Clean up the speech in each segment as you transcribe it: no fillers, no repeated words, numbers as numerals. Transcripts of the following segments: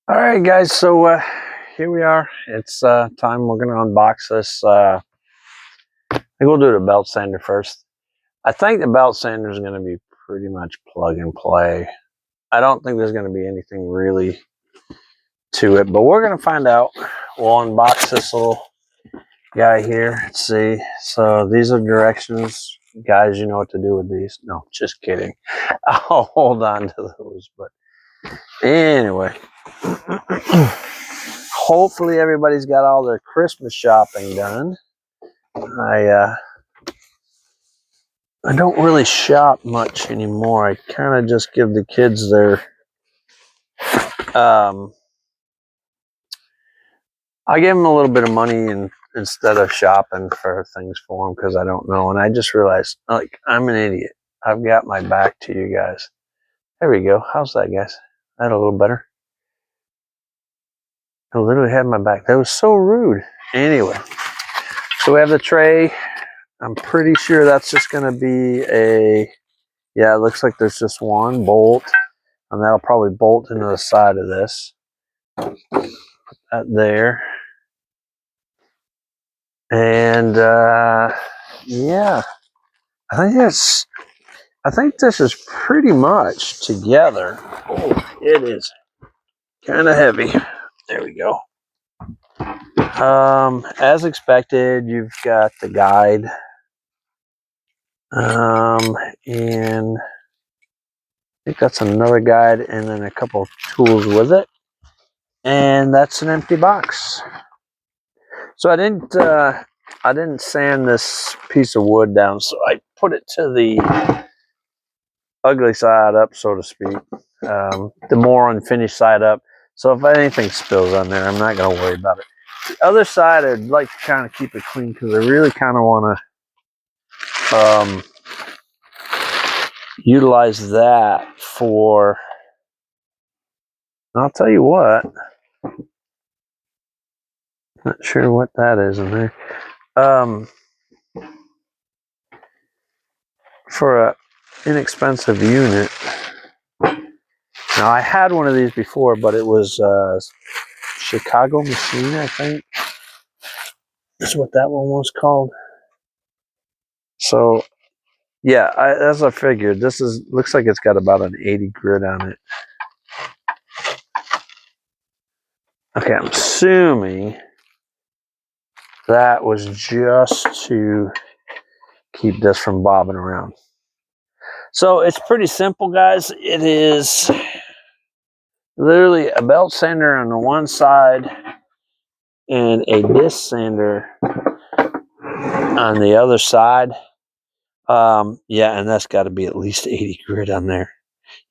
All right, guys. So here we are. It's time we're going to unbox this. I think we'll do the belt sander first. I think the belt sander is going to be pretty much plug and play. I don't think there's going to be anything really to it, but we're going to find out. We'll unbox this little guy here. Let's see. So these are directions. Guys, you know what to do with these. No, just kidding. I'll hold on to those. But anyway. Hopefully everybody's got all their Christmas shopping done. I don't really shop much anymore. I kind of just give the kids their I give them a little bit of money instead of shopping for things for them because I don't know. And I just realized, like, I'm an idiot. I've got my back to you guys. There we go. How's that, guys? That a little better? I literally had my back. That was so rude. Anyway, so we have the tray. I'm pretty sure that's just going to be yeah, it looks like there's just one bolt, and that'll probably bolt into the side of this. Put that there. And yeah, I think this is pretty much together. Oh, it is kind of heavy. There we go. As expected, you've got the guide. And I think that's another guide and then a couple of tools with it. And that's an empty box. So I didn't sand this piece of wood down, so I put it to the ugly side up, so to speak. The more unfinished side up. So if anything spills on there, I'm not going to worry about it. The other side, I'd like to kind of keep it clean because I really kind of want to utilize that for. I'll tell you what. Not sure what that is in there. For a inexpensive unit. Now I had one of these before, but it was Chicago Machine, I think. That's what that one was called. So yeah, as I figured, this looks like it's got about an 80 grit on it. Okay, I'm assuming that was just to keep this from bobbing around. So it's pretty simple, guys. It is literally a belt sander on the one side and a disc sander on the other side. Yeah, and that's got to be at least 80 grit on there.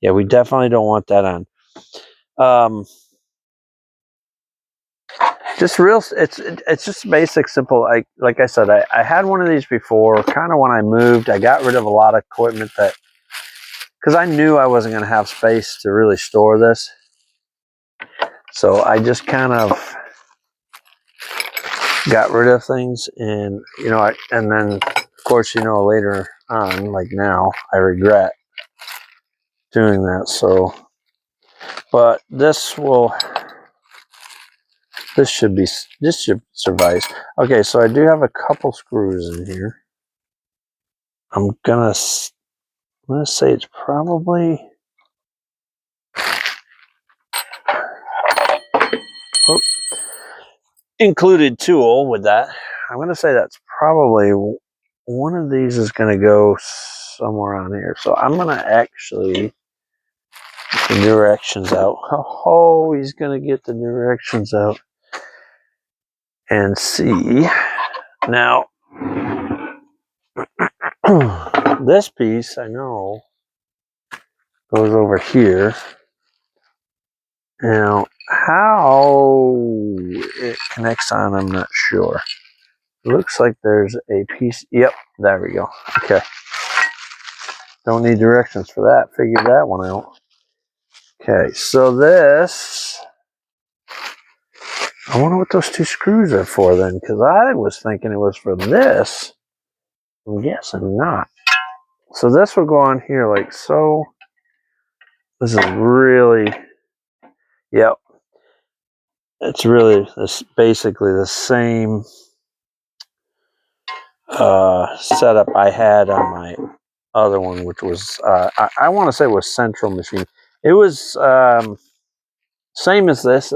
Yeah, we definitely don't want that on. Just real, it's just basic, simple. Like I said, I had one of these before. Kind of when I moved, I got rid of a lot of equipment because I knew I wasn't going to have space to really store this. So I just kind of got rid of things, and and then of course later on, like now, I regret doing that. So, but this should suffice. Okay, so I do have a couple screws in here. I'm gonna say it's probably included tool with that. I'm gonna say that's probably one of these is gonna go somewhere on here. So I'm gonna actually get the directions out. Oh, he's gonna get the directions out and see. Now, this piece I know goes over here. Now, how it connects on, I'm not sure. It looks like there's a piece. Yep, there we go. Okay. Don't need directions for that. Figured that one out. Okay, so this. I wonder what those two screws are for then, because I was thinking it was for this. I'm guessing not. So this will go on here like so. This is really. Yep. it's really basically the same setup I had on my other one, which was I want to say it was Central Machine. It was same as this.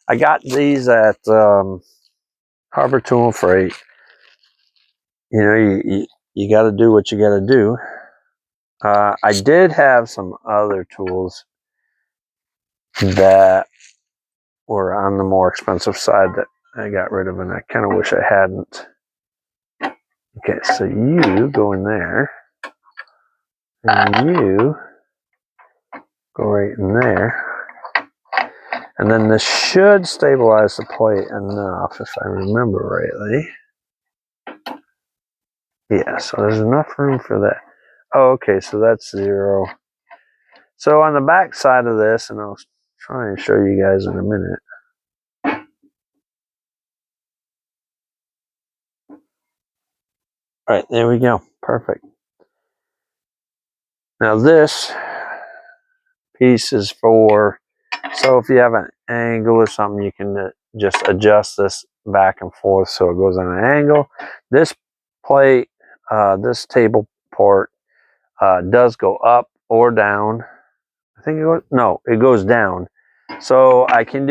I got these at Harbor Tool and Freight. You know, you got to do what you got to do. I did have some other tools that were on the more expensive side that I got rid of, and I kind of wish I hadn't. Okay, so you go in there, and you go right in there. And then this should stabilize the plate enough, if I remember rightly. Yeah, so there's enough room for that. Oh, okay, so that's 0. So on the back side of this, and I'll try and show you guys in a minute. All right, there we go. Perfect. Now this piece is for, so if you have an angle or something, you can just adjust this back and forth so it goes on an angle. This plate, this table port does go up or down. I think it goes down. So I can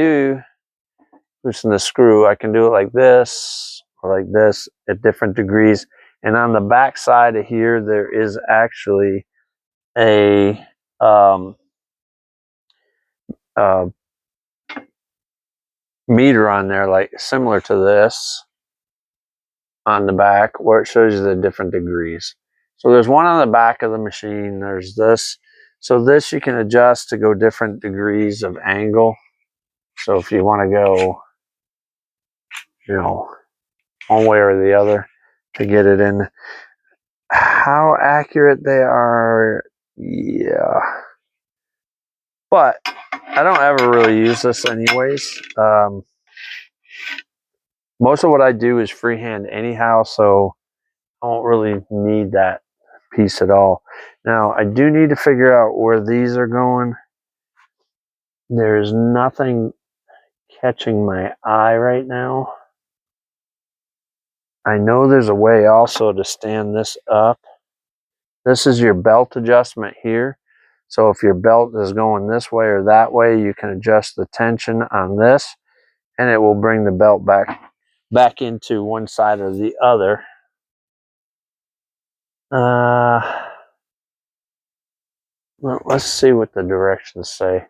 loosen the screw. I can do it like this or like this at different degrees. And on the back side of here, there is actually a meter on there, like similar to this on the back, where it shows you the different degrees. So there's one on the back of the machine. There's this. So this you can adjust to go different degrees of angle. So if you want to go, you know, one way or the other to get it in. How accurate they are, yeah. But I don't ever really use this anyways. Most of what I do is freehand anyhow, so I don't really need that piece at all. Now, I do need to figure out where these are going. There's nothing catching my eye right now. I know there's a way also to stand this up. This is your belt adjustment here. So if your belt is going this way or that way, you can adjust the tension on this, and it will bring the belt back into one side or the other. Well, let's see what the directions say,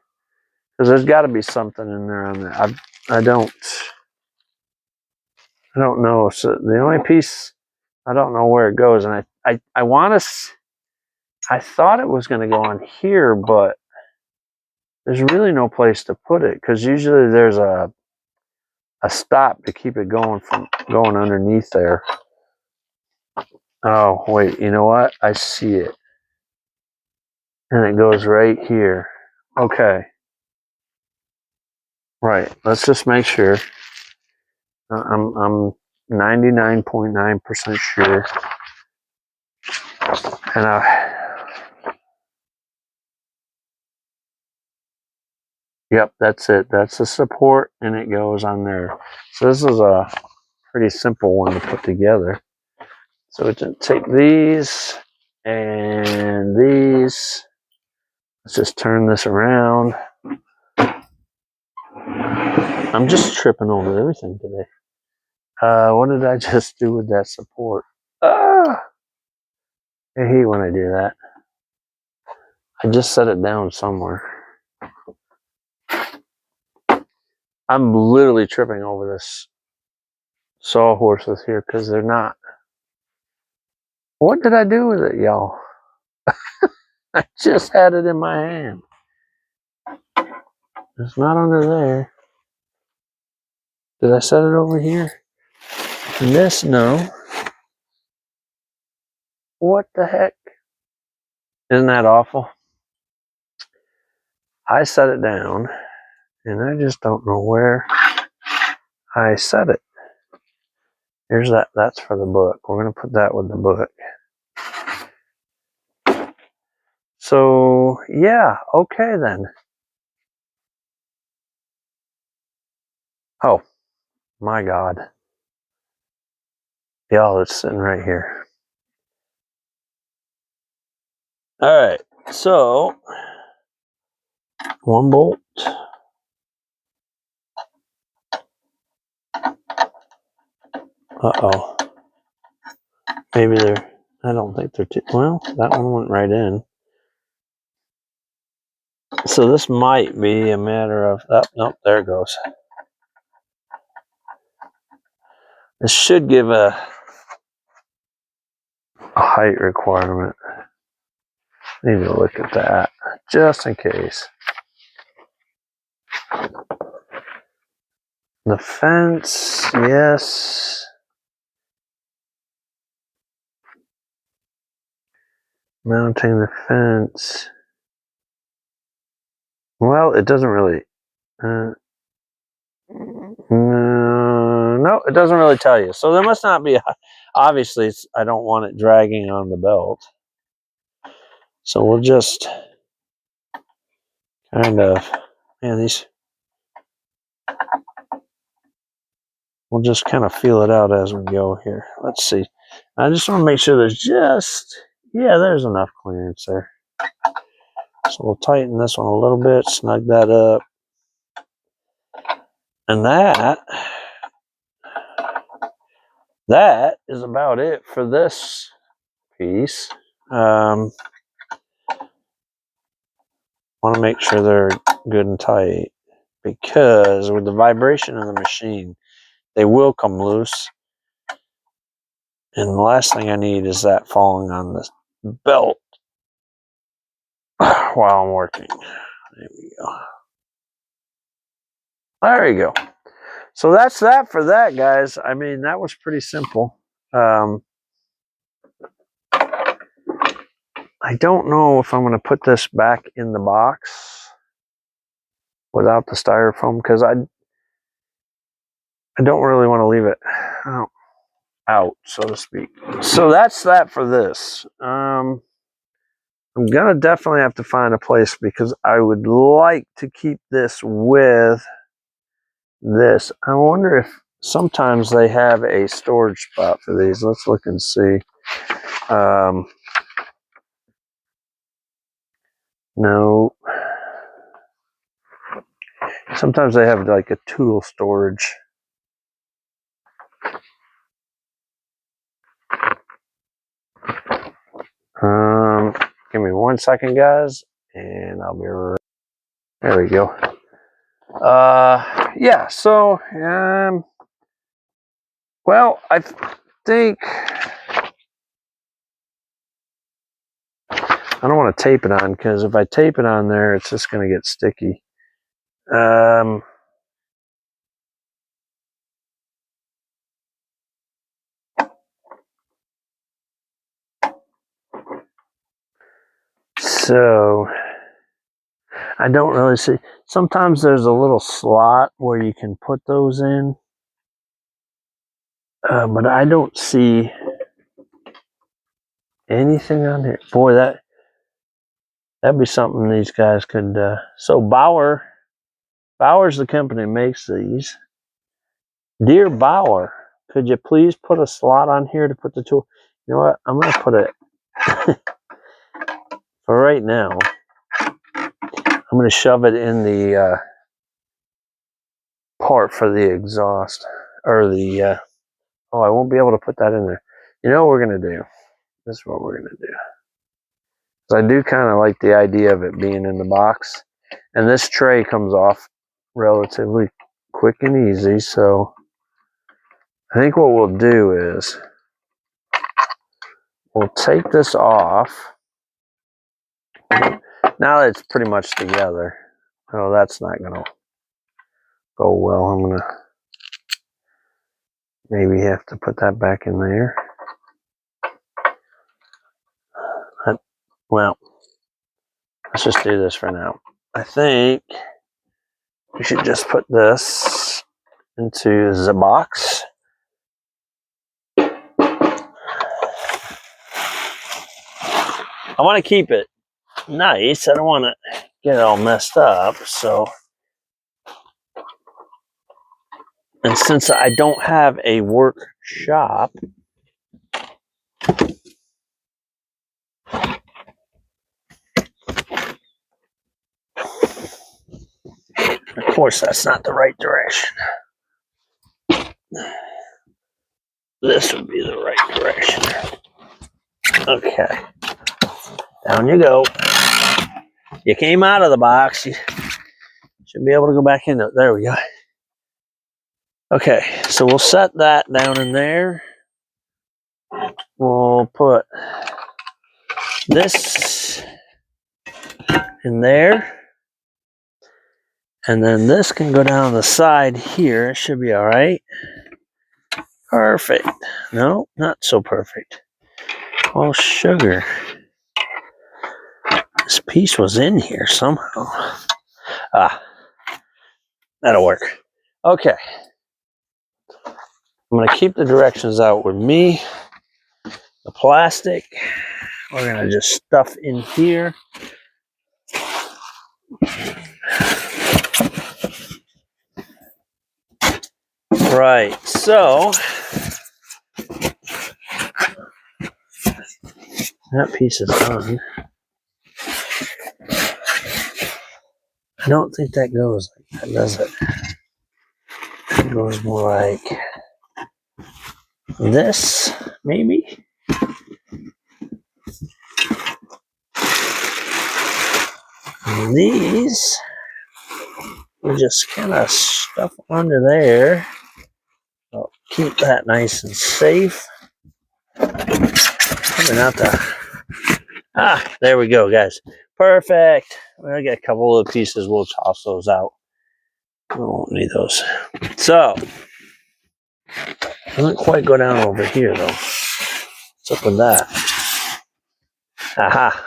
because there's got to be something in there on that. I don't know. So the only piece, I don't know where it goes, and I want to. I thought it was going to go on here, but there's really no place to put it, because usually there's a stop to keep it going from going underneath there. Oh, wait, you know what? I see it. And it goes right here. Okay. Right. Let's just make sure. I'm 99.9% sure. And yep, that's it. That's the support, and it goes on there. So this is a pretty simple one to put together. So we can take these and these. Let's just turn this around. I'm just tripping over everything today. What did I just do with that support? I hate when I do that. I just set it down somewhere. I'm literally tripping over this sawhorses here because they're not. What did I do with it, y'all? I just had it in my hand. It's not under there. Did I set it over here? And this, no. What the heck? Isn't that awful? I set it down, and I just don't know where I set it. Here's that. That's for the book. We're going to put that with the book. So, yeah. Okay, then. Oh, my God. Y'all, it's sitting right here. All right, so 1 bolt. Uh-oh. Maybe they're, I don't think they're too, well, that one went right in. So this might be a matter of, oh, nope, there it goes. This should give a height requirement. Need to look at that, just in case. The fence, yes. Mounting the fence. Well, it doesn't really. No, it doesn't really tell you. So there must not be. Obviously, I don't want it dragging on the belt. So we'll just kind of, man, these. We'll just kind of feel it out as we go here. Let's see. I just want to make sure there's just, yeah, there's enough clearance there. So we'll tighten this one a little bit, snug that up. And that is about it for this piece. Want to make sure they're good and tight, because with the vibration of the machine, they will come loose. And the last thing I need is that falling on the belt while I'm working. There we go. There you go. So that's that for that, guys. I mean, that was pretty simple. I don't know if I'm going to put this back in the box without the styrofoam, because I don't really want to leave it out, so to speak. So that's that for this. I'm going to definitely have to find a place, because I would like to keep this with this. I wonder if sometimes they have a storage spot for these. Let's look and see. No. Sometimes they have like a tool storage. Give me 1 second, guys, and I'll be right. There we go. Yeah. So, well, I think I don't want to tape it on, because if I tape it on there, it's just going to get sticky. So I don't really see. Sometimes there's a little slot where you can put those in, but I don't see anything on here. Boy, that'd be something these guys could. So Bauer's the company that makes these. Dear Bauer, could you please put a slot on here to put the tool? You know what? I'm going to put it for right now. I'm going to shove it in the part for the exhaust, or the. Oh, I won't be able to put that in there. You know what we're going to do? This is what we're going to do. So I do kind of like the idea of it being in the box. And this tray comes off relatively quick and easy. So I think what we'll do is we'll take this off. Now that it's pretty much together. Oh, that's not going to go well. I'm going to maybe have to put that back in there. Well, let's just do this for now. I think we should just put this into the box. I want to keep it nice. I don't want to get it all messed up. So And since I don't have a workshop, of course that's not the right direction. This would be the right direction. Okay. Down you go. You came out of the box. You should be able to go back in. There we go. Okay, so we'll set that down in there. We'll put this in there. And then this can go down the side here. It should be all right. Perfect. No, not so perfect. Well, sugar. This piece was in here somehow. Ah, that'll work. Okay. I'm going to keep the directions out with me. The plastic, we're going to just stuff in here. Right, so that piece is done. I don't think that goes like that, does it? It goes more like this, maybe? And these, we just kind of stuff under there. So keep that nice and safe. Probably not the... Ah, there we go, guys. Perfect. I got a couple of pieces. We'll toss those out. We won't need those. So, doesn't quite go down over here, though. What's up with that? Aha.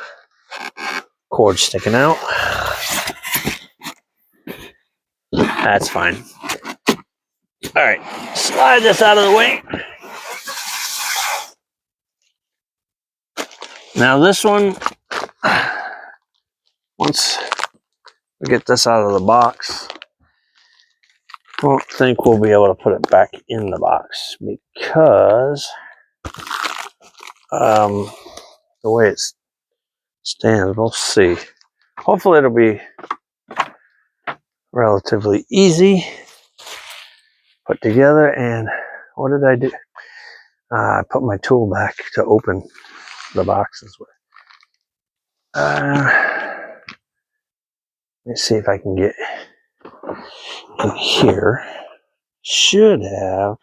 Cord sticking out. That's fine. All right. Slide this out of the way. Now this one, once we get this out of the box, I don't think we'll be able to put it back in the box because the way it stands, we'll see. Hopefully it'll be relatively easy put together. And what did I do? I put my tool back to open the boxes with. Let me see if I can get in here. Should have,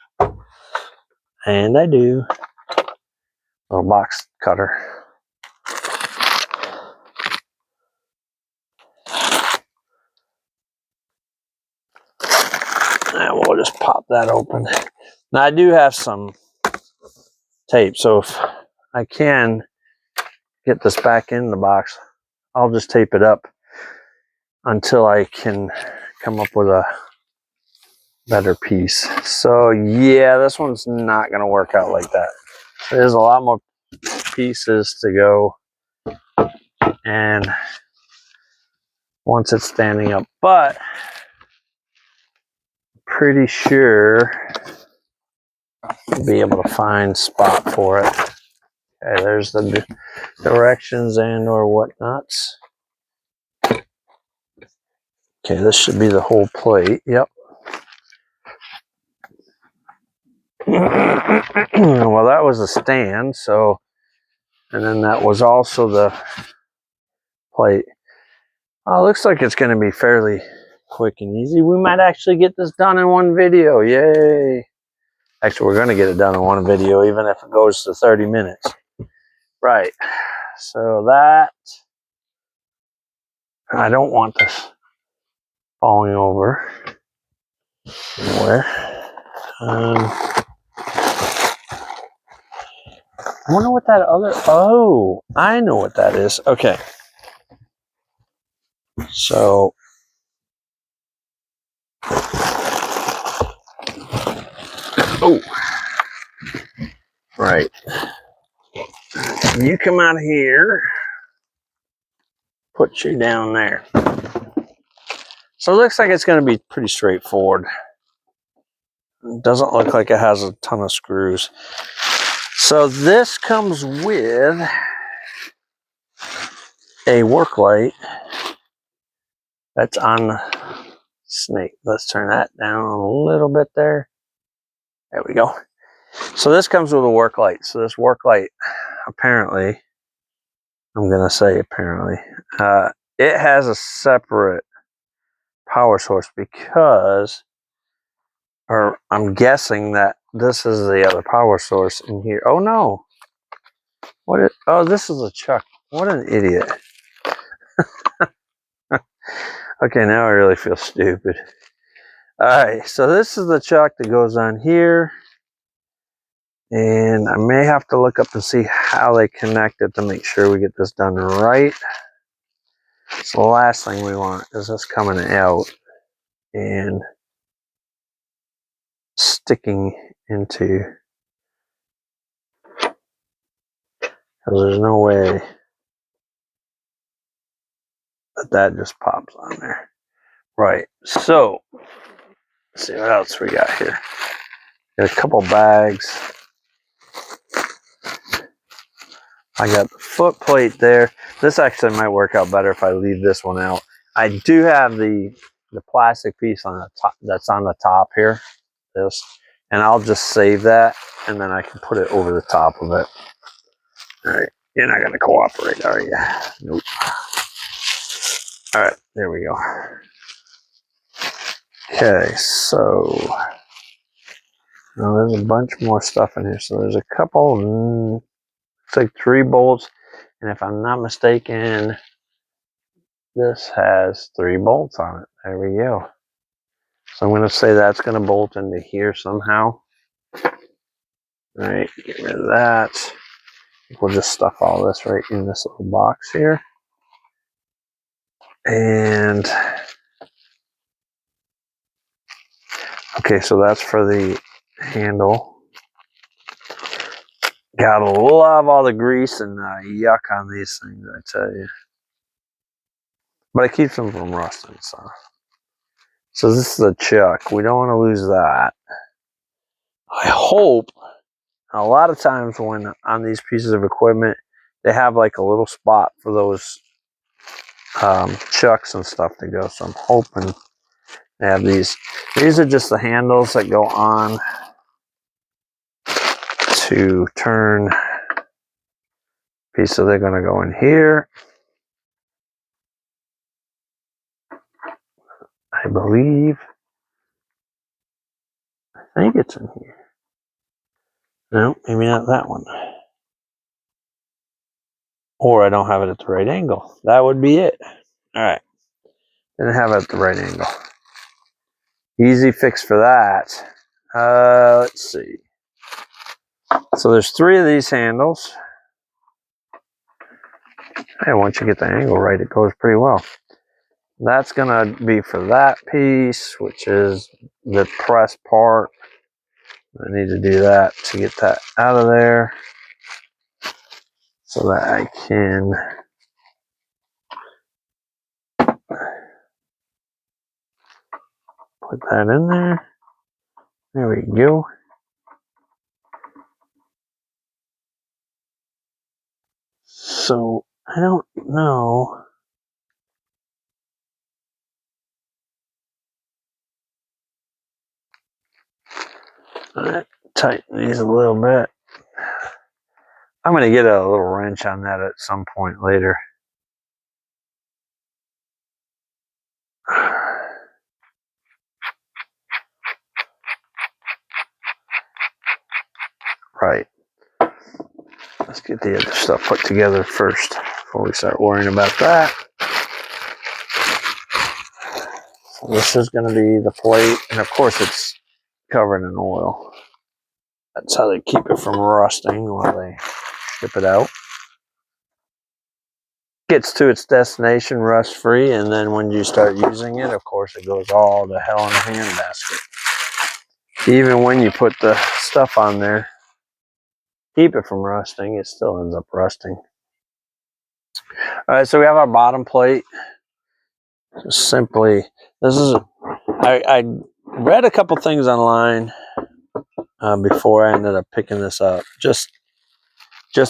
and I do, a little box cutter. And we'll just pop that open. Now I do have some tape, so if I can get this back in the box, I'll just tape it up until I can come up with a better piece. So yeah, this one's not going to work out like that. There's a lot more pieces to go, and once it's standing up, but pretty sure I'll be able to find a spot for it. Okay, there's the directions and or whatnots. Okay, this should be the whole plate. Yep. Well, that was a stand, so, and then that was also the plate. Oh, looks like it's going to be fairly quick and easy. We might actually get this done in one video. Yay. Actually, we're going to get it done in one video, even if it goes to 30 minutes. Right. So that, I don't want this falling over anywhere. I wonder what that other, oh, I know what that is. Okay. So, oh, right. You come out of here, put you down there. So it looks like it's going to be pretty straightforward. It doesn't look like it has a ton of screws. So this comes with a work light that's on the snake. Let's turn that down a little bit there. There we go. So this comes with a work light. So this work light, apparently, I'm going to say apparently, it has a separate power source because, or I'm guessing that this is the other power source in here. Oh no. Oh, this is a chuck. What an idiot. Okay, now I really feel stupid. Alright, so this is the chuck that goes on here. And I may have to look up and see how they connect it to make sure we get this done right. So the last thing we want is this coming out and sticking into, because there's no way that just pops on there. Right, so let's see what else we got here. Got a couple bags. I got the foot plate there. This actually might work out better if I leave this one out. I do have the plastic piece on the top that's on the top here. This, and I'll just save that, and then I can put it over the top of it. All right, you're not gonna cooperate, are you? Nope. All right, there we go. Okay, so now there's a bunch more stuff in here. So there's a couple, it's like 3 bolts, and if I'm not mistaken, this has 3 bolts on it. There we go. So I'm going to say that's going to bolt into here somehow. All right, get rid of that. We'll just stuff all this right in this little box here. And okay, so that's for the handle. Gotta love all the grease and yuck on these things, I tell you. But it keeps them from rusting, so this is a chuck. We don't want to lose that. I hope. A lot of times when on these pieces of equipment, they have like a little spot for those chucks and stuff to go. So I'm hoping they have these. These are just the handles that go on to turn piece. So they're going to go in here. I believe. I think it's in here. No, maybe not that one. Or I don't have it at the right angle. That would be it. All right. Didn't have it at the right angle. Easy fix for that. Let's see. So there's 3 of these handles. Hey, once you get the angle right, it goes pretty well. That's going to be for that piece, which is the press part. I need to do that to get that out of there so that I can put that in there. There we go. So I don't know. Tighten these a little bit. I'm going to get a little wrench on that at some point later. Right. Let's get the other stuff put together first before we start worrying about that. So this is going to be the plate, and of course it's covered in oil. That's how they keep it from rusting while they ship it out. Gets to its destination rust free, and then when you start using it, of course it goes all to hell in a handbasket. Even when you put the stuff on there, keep it from rusting, it still ends up rusting. All right, so we have our bottom plate. Just simply, this is I read a couple things online before I ended up picking this up. Just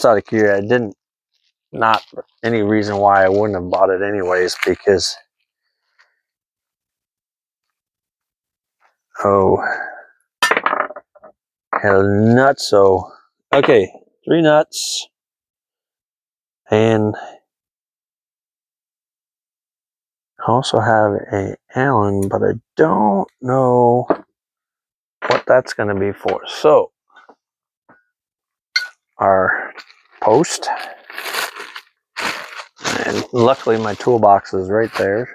out of curiosity. Not any reason why I wouldn't have bought it anyways, because hell nuts. So okay, 3 nuts, and I also have a Allen, but I don't know what that's going to be for. So our post, and luckily my toolbox is right there.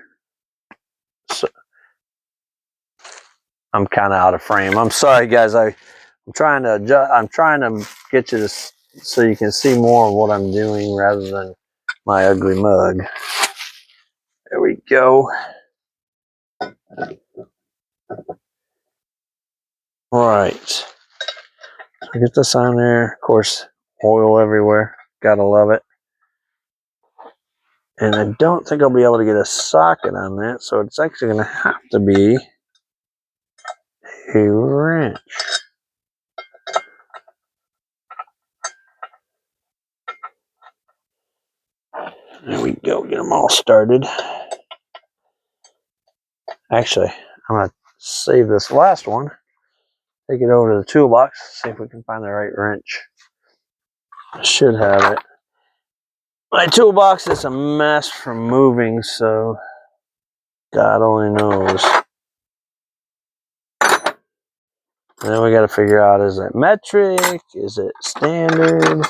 So I'm kind of out of frame. I'm sorry, guys. I'm trying to adjust. I'm trying to get you this so you can see more of what I'm doing rather than my ugly mug. There we go. All right. So get this on there. Of course, oil everywhere. Gotta love it. And I don't think I'll be able to get a socket on that, so it's actually going to have to be a wrench. There we go. Get them all started. Actually, I'm going to save this last one. Take it over to the toolbox. See if we can find the right wrench. I should have it. My toolbox is a mess from moving, so God only knows. And then we got to figure out, is it metric? Is it standard?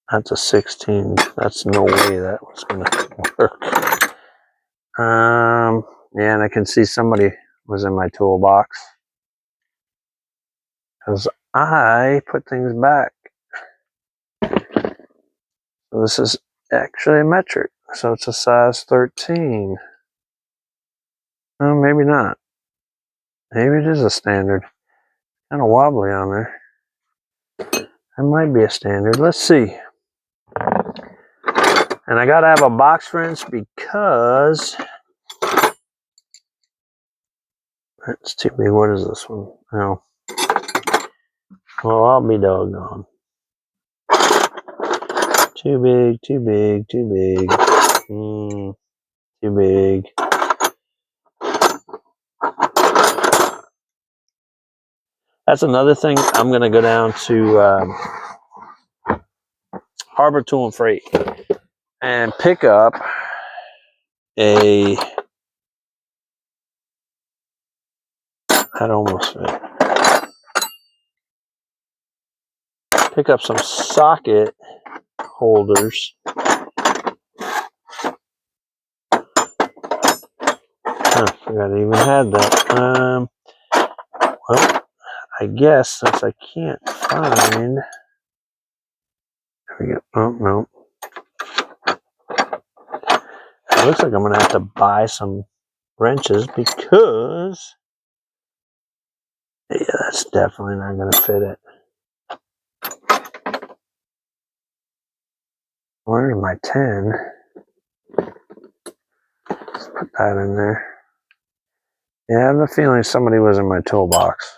That's a 16. That's no way that was going to work. Yeah, and I can see somebody was in my toolbox because I put things back. So this is actually a metric, so it's a size 13. Oh, maybe not. Maybe it is a standard. Kind of wobbly on there. It might be a standard. Let's see. And I gotta have a box wrench because that's too big. What is this one? Oh. Well, I'll be doggone. Too big, too big, too big. Too big. That's another thing. I'm going to go down to Harbor Tool and Freight and pick up a... That almost fit. Pick up some socket holders. I forgot I even had that. Well, I guess since I can't find... There we go. Oh, no. It looks like I'm going to have to buy some wrenches because... Yeah, that's definitely not going to fit it. Where's my 10? Let's put that in there. Yeah, I have a feeling somebody was in my toolbox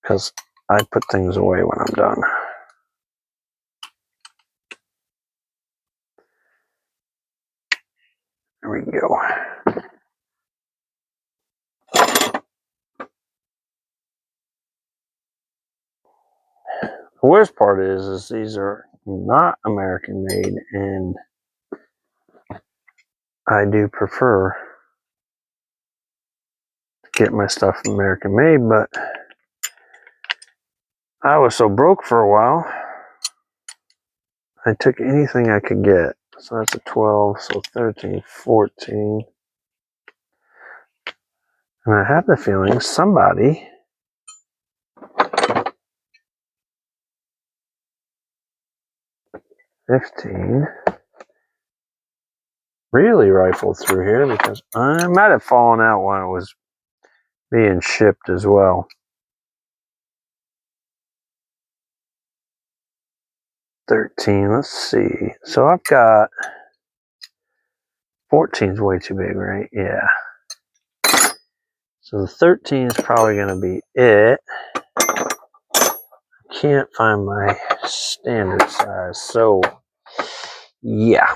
because I put things away when I'm done. There we go. The worst part is these are not American made, and I do prefer to get my stuff American made, but I was so broke for a while, I took anything I could get. So that's a 12, so 13, 14. And I have the feeling somebody really rifled through here because I might have fallen out when it was being shipped as well. 13, let's see. So I've got 14's way too big, right? Yeah. So the 13 is probably going to be it. Can't find my standard size. So, yeah.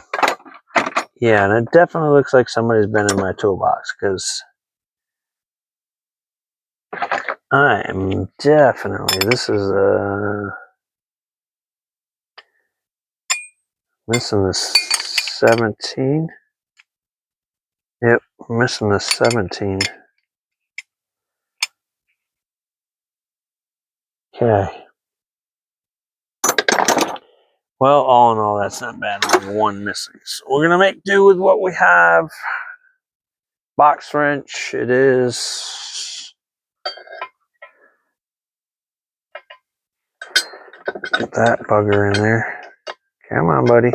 Yeah, and it definitely looks like somebody's been in my toolbox because I am definitely, this is missing the 17. Yep, missing the 17. Okay. Well, all in all, that's not bad. Only one missing. So we're going to make do with what we have. Box wrench, it is. Get that bugger in there. Come on, buddy.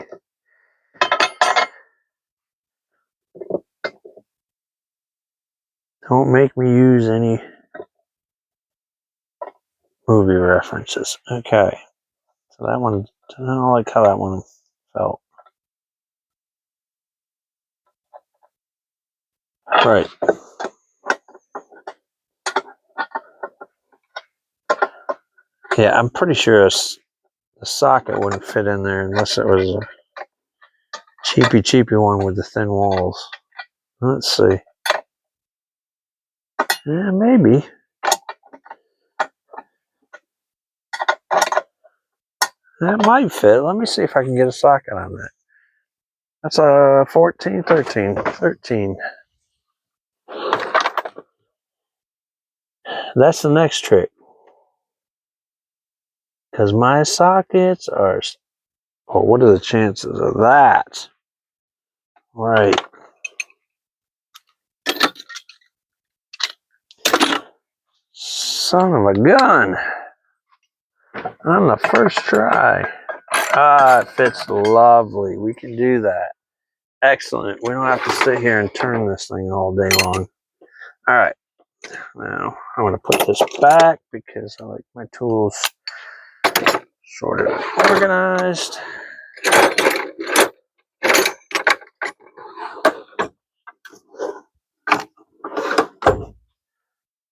Don't make me use any movie references. Okay. So that one, I don't like how that one felt. Right. Yeah, I'm pretty sure the socket wouldn't fit in there unless it was a cheapy one with the thin walls. Let's see. Yeah, maybe. That might fit. Let me see if I can get a socket on that. That's a 14, 13. 13. That's the next trick. Because my sockets are... Oh, what are the chances of that? Right. Son of a gun. On the first try. Ah, it fits lovely. We can do that. Excellent. We don't have to sit here and turn this thing all day long. All right. Now, I'm going to put this back because I like my tools sort of organized.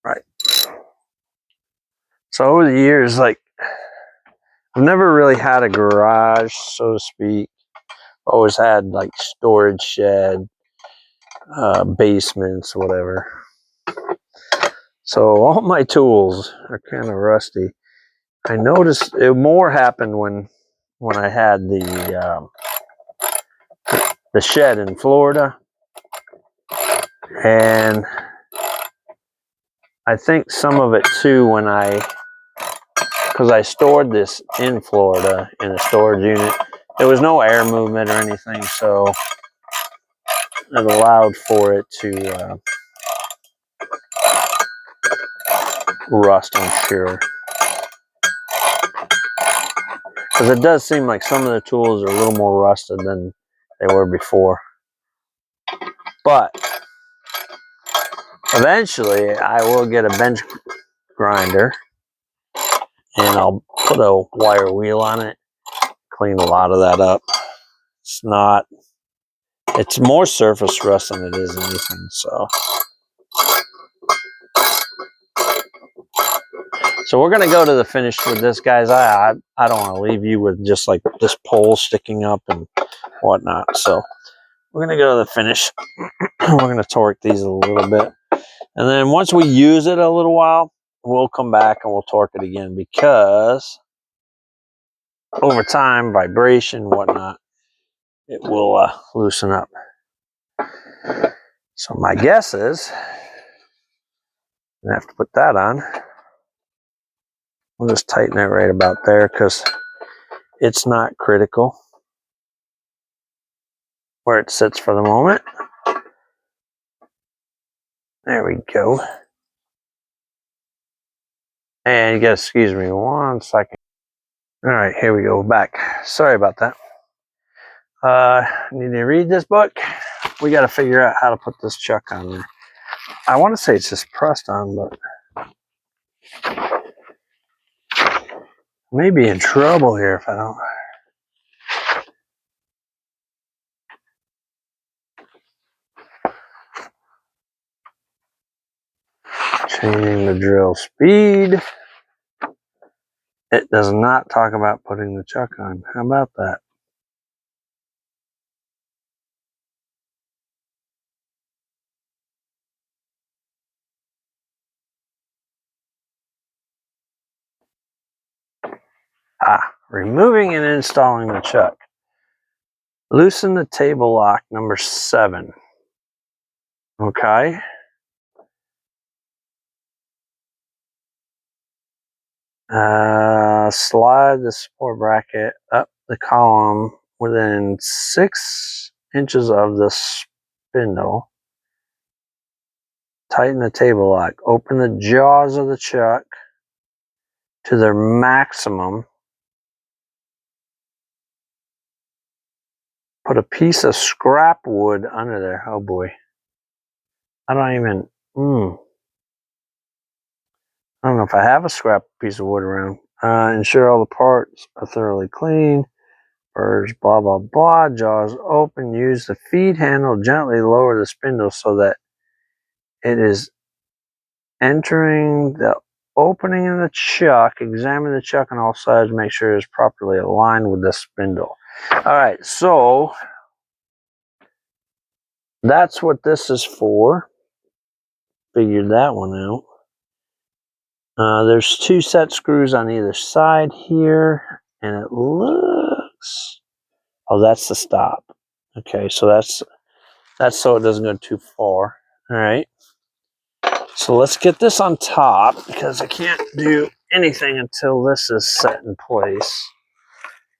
Right. So over the years, like, I've never really had a garage, so to speak. Always had like storage shed, basements, whatever. So all my tools are kind of rusty. I noticed it more happened when I had the shed in Florida, and I think some of it too when because I stored this in Florida in a storage unit. There was no air movement or anything, so it allowed for it to rust, I'm sure. Because it does seem like some of the tools are a little more rusted than they were before. But eventually I will get a bench grinder and I'll put a wire wheel on it, clean a lot of that up. It's more surface rust than it is anything, So we're gonna go to the finish with this, guys. I don't want to leave you with just like this pole sticking up and whatnot. So we're gonna go to the finish. We're gonna torque these a little bit, and then once we use it a little while, we'll come back and we'll torque it again because over time, vibration, whatnot, it will loosen up. So my guess is I have to put that on. We'll just tighten it right about there because it's not critical where it sits for the moment. There we go. And you gotta excuse me 1 second. All right, here we go, back. Sorry about that. Need to read this book. We got to figure out how to put this chuck on there. I want to say it's just pressed on, but I may be in trouble here if I don't. Changing the drill speed. It does not talk about putting the chuck on. How about that? Removing and installing the chuck. Loosen the table lock number 7. Okay. Slide the support bracket up the column within 6 inches of the spindle. Tighten the table lock. Open the jaws of the chuck to their maximum. Put a piece of scrap wood under there. Oh boy. I don't know if I have a scrap piece of wood around. Ensure all the parts are thoroughly clean. Burrs, blah, blah, blah. Jaws open. Use the feed handle. Gently lower the spindle so that it is entering the opening of the chuck. Examine the chuck on all sides. Make sure it is properly aligned with the spindle. All right, so that's what this is for. Figured that one out. There's 2 set screws on either side here, and it looks... Oh, that's the stop. Okay, so that's so it doesn't go too far. All right. So let's get this on top because I can't do anything until this is set in place.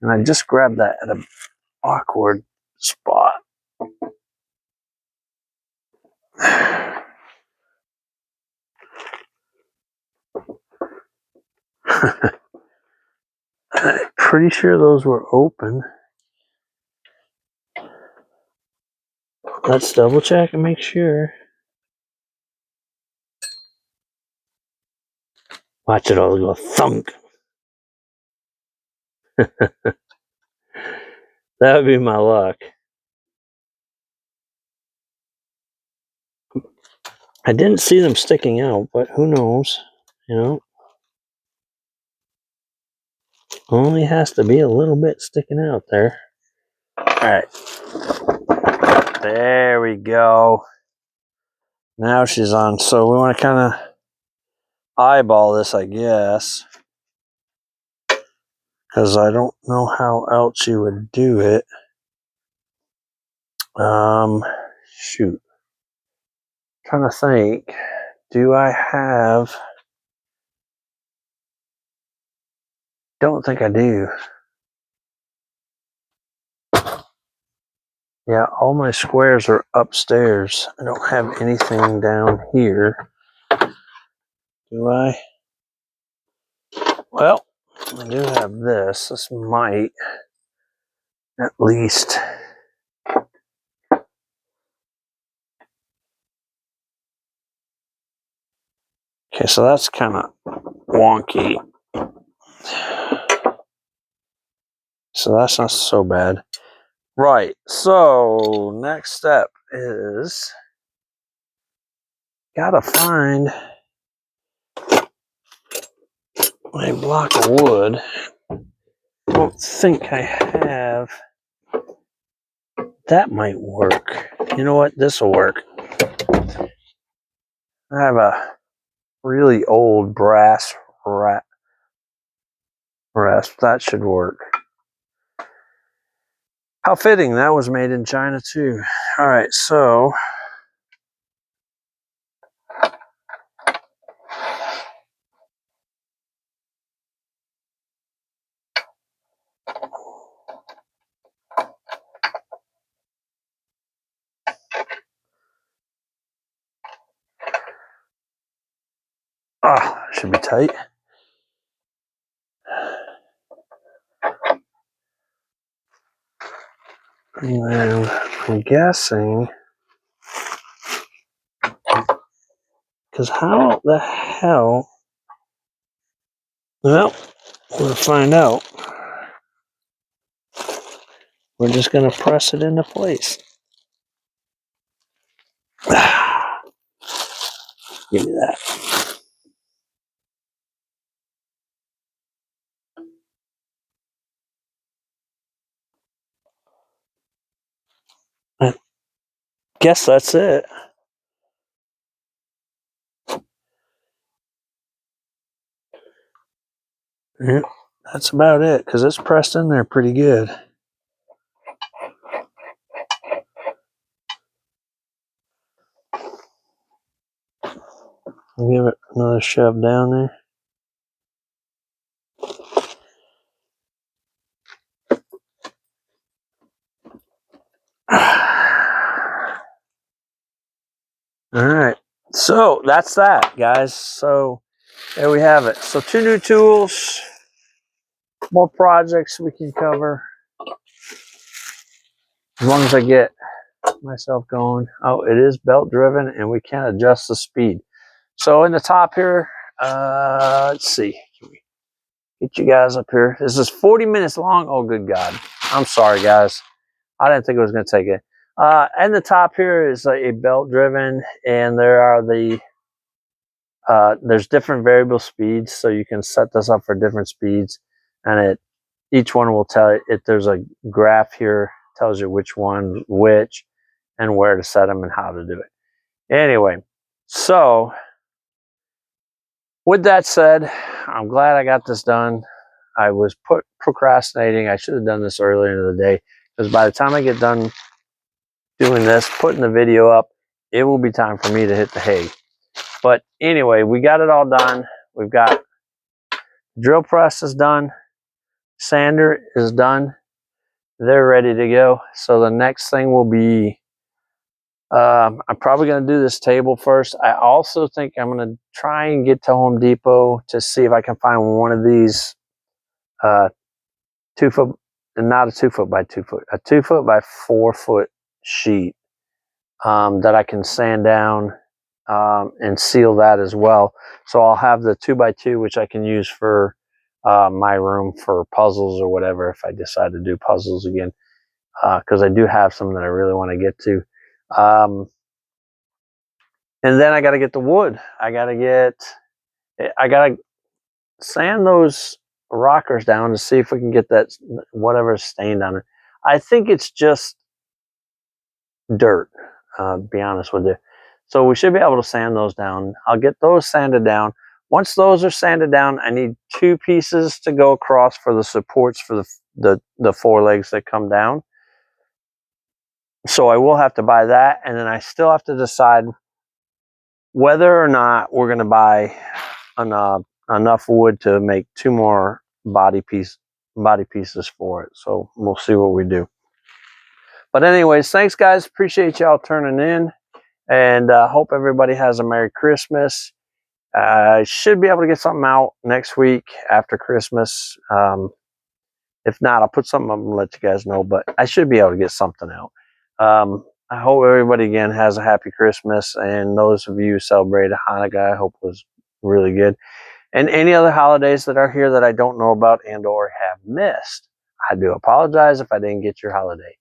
And I just grabbed that at an awkward spot. I'm pretty sure those were open. Let's double check and make sure. Watch it all go thunk. That would be my luck. I didn't see them sticking out, but who knows? You know, only has to be a little bit sticking out there. All right. There we go. Now she's on. So we want to kind of eyeball this, I guess, because I don't know how else you would do it. Shoot. Trying to think. Do I have... Don't think I do. Yeah, all my squares are upstairs. I don't have anything down here. Do I? Well, I do have this. This might at least... Okay, so that's kind of wonky. So that's not so bad. Right, so next step is gotta find my block of wood. I don't think I have. That might work. You know what? This will work. I have a really old brass rasp. That should work. How fitting, that was made in China too. All right, so should be tight. And then I'm guessing, because how the hell? Well, we'll find out. We're just going to press it into place. Give me that. guess that's it. Yeah, that's about it, because it's pressed in there pretty good. I'll give it another shove down there. All right, so that's that, guys. So there we have it. So 2 new tools, more projects we can cover, as long as I get myself going. Oh, it is belt driven, and we can adjust the speed. So in the top here, let's see. Can we get you guys up here? This is 40 minutes long. Oh, good God. I'm sorry, guys. I didn't think it was going to take it. And the top here is a belt driven, and there are there's different variable speeds, so you can set this up for different speeds, and each one will tell you if there's a graph here, tells you which one, which, and where to set them and how to do it. Anyway, so with that said, I'm glad I got this done. I was procrastinating. I should have done this earlier in the day, because by the time I get done doing this, putting the video up, it will be time for me to hit the hay. But anyway, we got it all done. We've got drill press is done. Sander is done. They're ready to go. So the next thing will be, I'm probably going to do this table first. I also think I'm going to try and get to Home Depot to see if I can find one of these 2 foot, not a 2 foot by 2 foot, a 2 foot by 4 foot sheet that I can sand down and seal that as well. So I'll have the 2 by 2, which I can use for my room for puzzles or whatever, if I decide to do puzzles again, because I do have some that I really want to get to. And then I got to get the wood. I got to sand those rockers down to see if we can get that whatever stained on it. I think it's just dirt, to be honest with you. So we should be able to sand those down. I'll get those sanded down. Once those are sanded down, I need 2 pieces to go across for the supports for the 4 legs that come down. So I will have to buy that, and then I still have to decide whether or not we're going to buy enough wood to make 2 more body pieces for it. So we'll see what we do. But anyways, thanks guys. Appreciate y'all turning in, and hope everybody has a Merry Christmas. I should be able to get something out next week after Christmas. If not, I'll put something up and let you guys know, but I should be able to get something out. I hope everybody again has a happy Christmas, and those of you who celebrate Hanukkah, I hope it was really good. And any other holidays that are here that I don't know about and or have missed, I do apologize if I didn't get your holiday.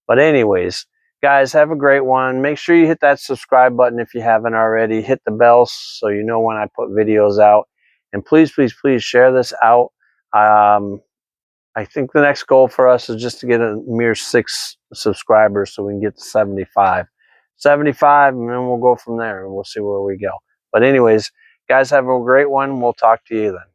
But anyways, guys, have a great one. Make sure you hit that subscribe button if you haven't already. Hit the bell so you know when I put videos out. And please, please, please share this out. I think the next goal for us is just to get a mere 6 subscribers so we can get to 75. 75, and then we'll go from there, and we'll see where we go. But anyways, guys, have a great one. We'll talk to you then.